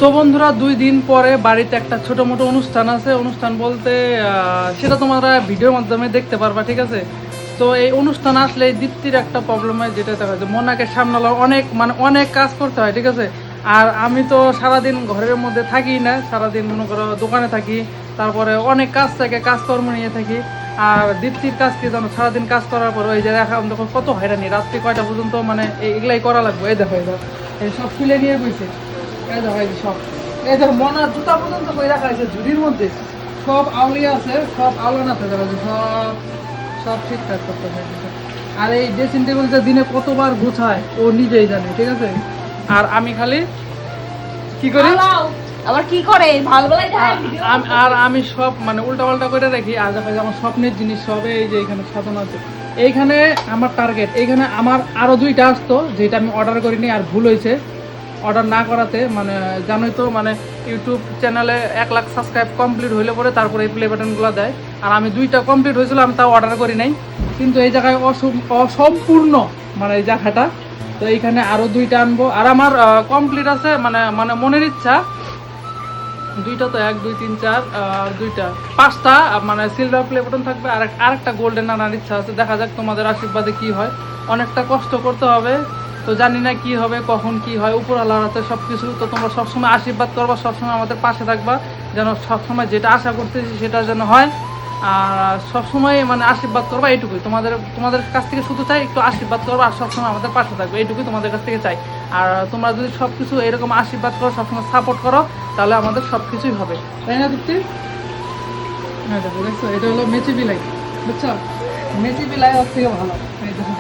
তো বন্ধুরা 2 দিন পরে বাড়িতে একটা ছোট মোটো অনুষ্ঠান আছে। অনুষ্ঠান বলতে সেটা তোমরা ভিডিওর মাধ্যমে দেখতে পারবা, ঠিক আছে। তো এই অনুষ্ঠান আসলে দীপ্তির একটা প্রবলেম হয়, যেটা দেখা যায় মোনাকে সামলানো অনেক কাজ করতে হয়, ঠিক আছে। আর আমি তো সারাদিন ঘরের মধ্যে থাকি না, সারাদিন মনে করো দোকানে থাকি, তারপরে অনেক কাজ থাকে, কাজকর্ম নিয়ে থাকি। আর দীপ্তির কাজ কি জানো, সারাদিন কাজ করার পর ওই যে দেখা দেখো কত হয়রানি, রাত্রি কয়টা পর্যন্ত এগুলাই করা লাগবে। এই দেখো এই সব খুলে নিয়ে বসে, এই দেখো এই সব, এই দেখো মনার জুতা পর্যন্ত কই রাখা আছে ঝুড়ির মধ্যে, সব আউলিয়া আছে, সব আউলান আছে, দেখো সব সব ঠিকঠাক করতে হয়। আর এই ড্রেসিং টেবিলটা দিনে কতবার গুছায় ও নিজেই জানে, ঠিক আছে। আর আমি খালি কি করি, আবার কি করে ভালবেলায় আর আমি সব উল্টা পাল্টা করে রাখি। আর দেখা যায় আমার স্বপ্নের জিনিস সব এই যে এখানে সাজানো আছে। এইখানে আমার টার্গেট, এইখানে আমার আরো 2টা আসতো যেটা আমি অর্ডার করিনি, আর ভুল হয়েছে অর্ডার না করাতে। জানোই তো ইউটিউব চ্যানেলে 1 লাখ সাবস্ক্রাইব কমপ্লিট হইলে পরে তারপরে এই প্লে বাটনগুলো দেয়। আর আমি 2টা কমপ্লিট হয়েছিল, আমি তাও অর্ডার করি নাই। কিন্তু এই জায়গায় অসম্পূর্ণ এই জায়গাটা, তো এইখানে আরো 2টা আনবো। আর আমার কমপ্লিট আছে মনের ইচ্ছা 2টা, তো 1 2 3 4 2টা 5টা সিলভার প্লে বাটন থাকবে। আর আরেকটা গোল্ডেন আনার ইচ্ছা আছে, দেখা যাক তোমাদের আশীর্বাদে কি হয়। অনেকটা কষ্ট করতে হবে, তো জানি না কি হবে, কখন কি হয়, উপরওয়ালার হাতে সব কিছু। তো তোমরা সবসময় আশীর্বাদ করবা, সবসময় আমাদের পাশে থাকবা, যেন সবসময় যেটা আশা করতেছি সেটা যেন হয়। আর সবসময় আশীর্বাদ করবা, এইটুকুই তোমাদের কাছ থেকে শুধু চাই, একটু আশীর্বাদ করবা আর সবসময় আমাদের পাশে থাকবে, এইটুকুই তোমাদের কাছ থেকে চাই। আর তোমরা যদি সব কিছু এরকম আশীর্বাদ করো, সবসময় সাপোর্ট করো, তাহলে আমাদের সব কিছুই হবে, তাই না দীপ্তি? হ্যাঁ দেখো, দেখছো এটা হলো মেচি বিলাই, বুঝছো? মেচি বিলাই ওর থেকে ভালো। এই দেখো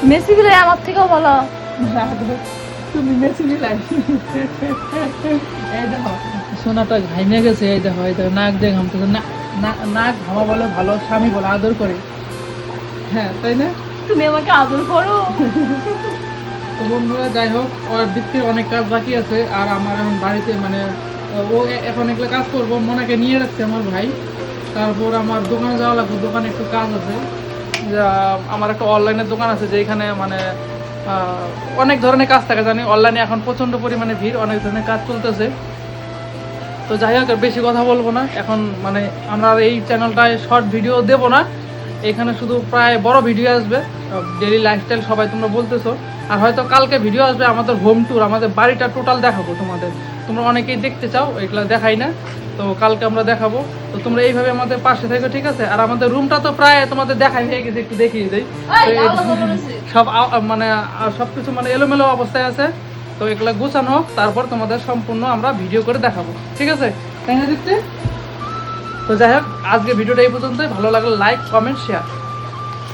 মেসি বিলাই আমার থেকেও ভালো। তুমি মেসি বিলাই, এই দেখো সোনাটা ঘাইমে গেছে, এই দেখো নাক দিয়ে ঘামতেছে, নাক ঘামা বলে ভালো, স্বামী বলে আদর করে, হ্যাঁ তাই না? তুমি আমাকে আদর করো। তো বন্ধুরা যাই হোক, ওর দীপ্তির অনেক কাজ বাকি আছে। আর আমার এখন বাড়িতে ও এখন একলা কাজ করবো, মোনাকে নিয়ে রাখছে আমার ভাই। তারপর আমার দোকানে যাওয়া লাগবে, দোকানে একটু কাজ আছে। আমার একটা অনলাইনের দোকান আছে, যেখানে অনেক ধরনের কাজ থাকে, জানি অনলাইনে এখন প্রচণ্ড পরিমাণে ভিড়, অনেক ধরনের কাজ চলতেছে। তো যাই হোক, বেশি কথা বলবো না এখন। আমরা এই চ্যানেলটায় শর্ট ভিডিও দেবো না, এখানে শুধু প্রায় বড় ভিডিও আসবে, ডেইলি লাইফস্টাইল সবাই তোমরা বলতেছো। আর হয়তো কালকে ভিডিও আসবে আমাদের হোম ট্যুর, আমাদের বাড়িটা টোটাল দেখাবো তোমাদের। তোমরা অনেকেই দেখতে চাও, এগুলো দেখাই না, তো কালকে আমরা দেখাবো। তো তোমরা এইভাবে আমাদের পাশে থেকো, ঠিক আছে। আর আমাদের রুমটা তো প্রায় তোমাদের দেখাই হয়ে গেছে, একটু দেখিয়ে দিই। সব সবকিছু এলোমেলো অবস্থায় আছে, তো এগুলো গুছানো হোক, তারপর তোমাদের সম্পূর্ণ আমরা ভিডিও করে দেখাবো, ঠিক আছে, তাই না দীপ্তি? তো যাই হোক, আজকে ভিডিওটা এই পর্যন্তই। ভালো লাগলে লাইক, কমেন্ট, শেয়ার।